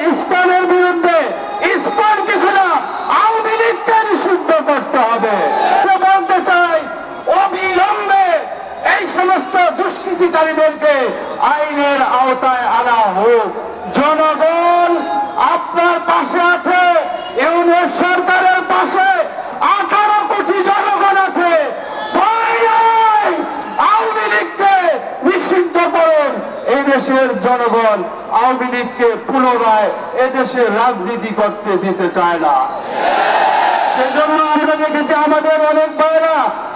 ইসলামের বিরুদ্ধে ইসলাম কিছু না, আওয়ামী লীগকে নিষিদ্ধ করতে হবে। বলতে চাই, অবিলম্বে এই সমস্ত দুষ্কৃতিকারীদেরকে আইনের আওতায় আনা হোক। জনগণ আপনার পাশে আছে, ইউনিয়ন সরকারের পাশে 18 কোটি জনগণ আছে। আওয়ামী লীগকে নিষিদ্ধ করুন। এই দেশের জনগণ আওয়ামী লীগকে পুনরায় এদেশে রাজনীতি করতে দিতে চায় না। সেজন্য আমরা দেখেছি আমাদের অনেক ভাইরা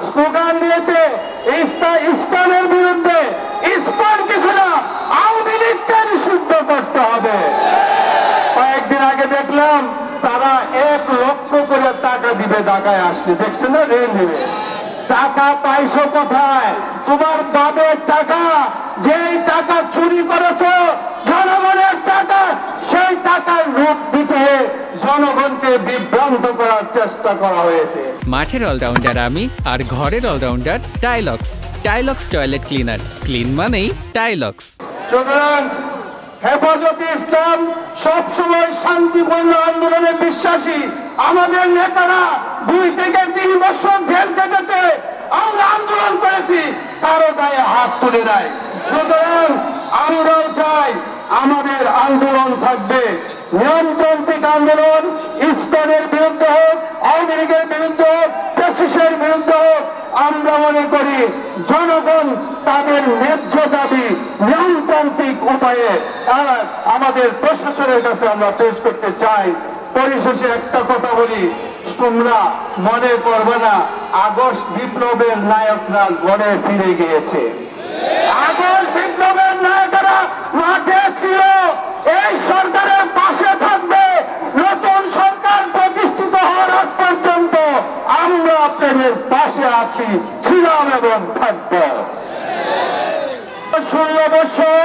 স্লোগান দিয়েছে, ইসলামের বিরুদ্ধে ইসলাম কিছু না, আওয়ামী লীগকে নিষিদ্ধ করতে হবে। কয়েকদিন আগে দেখলাম তারা 1 লক্ষ করে টাকা দিবে ঢাকায় আসলে, দেখছেন না? রেল দিবে। টাকা পাইছো কোথায়? তোমার বাবার টাকা, যেই টাকা চুরি করেছো জনগণের টাকা, সেই টাকার রূপ দিতে জনগণকে বিভ্রান্ত করার চেষ্টা করা হয়েছে। মাঠের অলরাউন্ডার আমি, আর ঘরের allrounder Tylox. Tylox toilet cleaner, clean মানেই টাইলক্স। সুতরাং হেফাজতে ইসলাম সবসময় শান্তিপূর্ণ আন্দোলনে বিশ্বাসী। আমাদের নেতারা 2 থেকে 3 বছর জেল কেটেছে, আমরা আন্দোলন করেছি, কারো গায়ে হাত তুলে নাই। সুতরাং আমরাও চাই আমাদের আন্দোলন থাকবে নিয়মতান্ত্রিক আন্দোলন, ইসলামের বিরুদ্ধে হোক, আওয়ামী লীগের বিরুদ্ধে হোক, ফ্যাসিস্টের বিরুদ্ধে হোক। আমরা মনে করি জনগণ তাদের ন্যায্য দাবি নিয়মতান্ত্রিক উপায়ে আমাদের প্রশাসনের কাছে আমরা পেশ করতে চাই। পরিশেষে একটা কথা বলি, তোমরা মনে করবে না আগস্ট বিপ্লবের নায়করা ঘরে ফিরে গিয়েছে। আগস্ট বিপ্লবের নায়করা মাঠে ছিল, এই সরকারের পাশে থাকবে। নতুন সরকার প্রতিষ্ঠিত হওয়ার আগ পর্যন্ত আমরা আপনাদের পাশে আছি, ছিলাম এবং থাকব। 16 বছর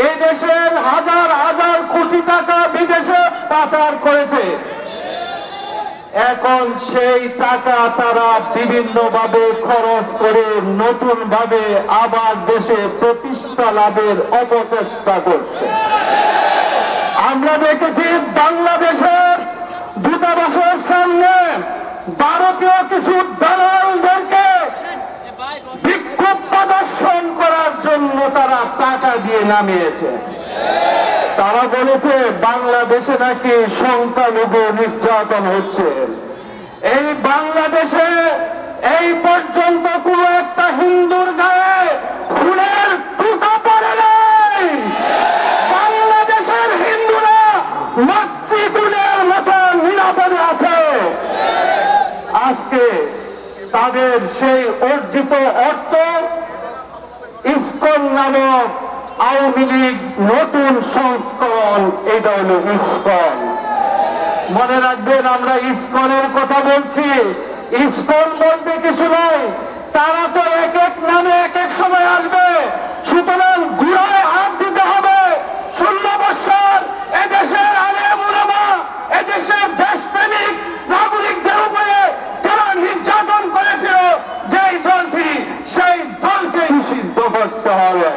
এই দেশের হাজার হাজার কোটি টাকা বিদেশে পাচার করেছে। এখন সেই টাকা তারা বিভিন্ন ভাবে খরচ করে নতুন ভাবে আবার দেশে প্রতিষ্ঠা লাভের অপচেষ্টা করছে। আমরা দেখেছি বাংলাদেশের দূতাবাসের সামনে ভারতীয় কিছু দালালদেরকে বিক্ষোভ প্রদর্শন করার জন্য তারা টাকা দিয়ে নামিয়েছে। তারা বলেছে বাংলাদেশে নাকি সংখ্যালঘু নির্যাতন হচ্ছে। এই বাংলাদেশে এই পর্যন্ত কোন একটা হিন্দুর গায়ে খুনের টুকা পড়ে নাই। বাংলাদেশের হিন্দুরা মাতৃগুণের মতো নিরাপদে আছে। আজকে তাদের সেই অর্জিত অর্থ ইসকন নামক আওয়ামী লীগ নতুন সংস্করণ, এটা হল ইসকন। মনে রাখবেন, আমরা ইসকনের কথা বলছি। ইসকন বলতে কিছু নয়, তারা তো এক এক নামে এক এক সময় আসবে। সুতরাং ঘুরায় হাত দিতে হবে। 16 বছর এদেশের আলেম ওলামা, এদেশের দেশপ্রেমিক নাগরিকদের উপরে যারা নির্যাতন করেছিল, যেই দলটি, সেই দলকে নিষিদ্ধ করতে হবে।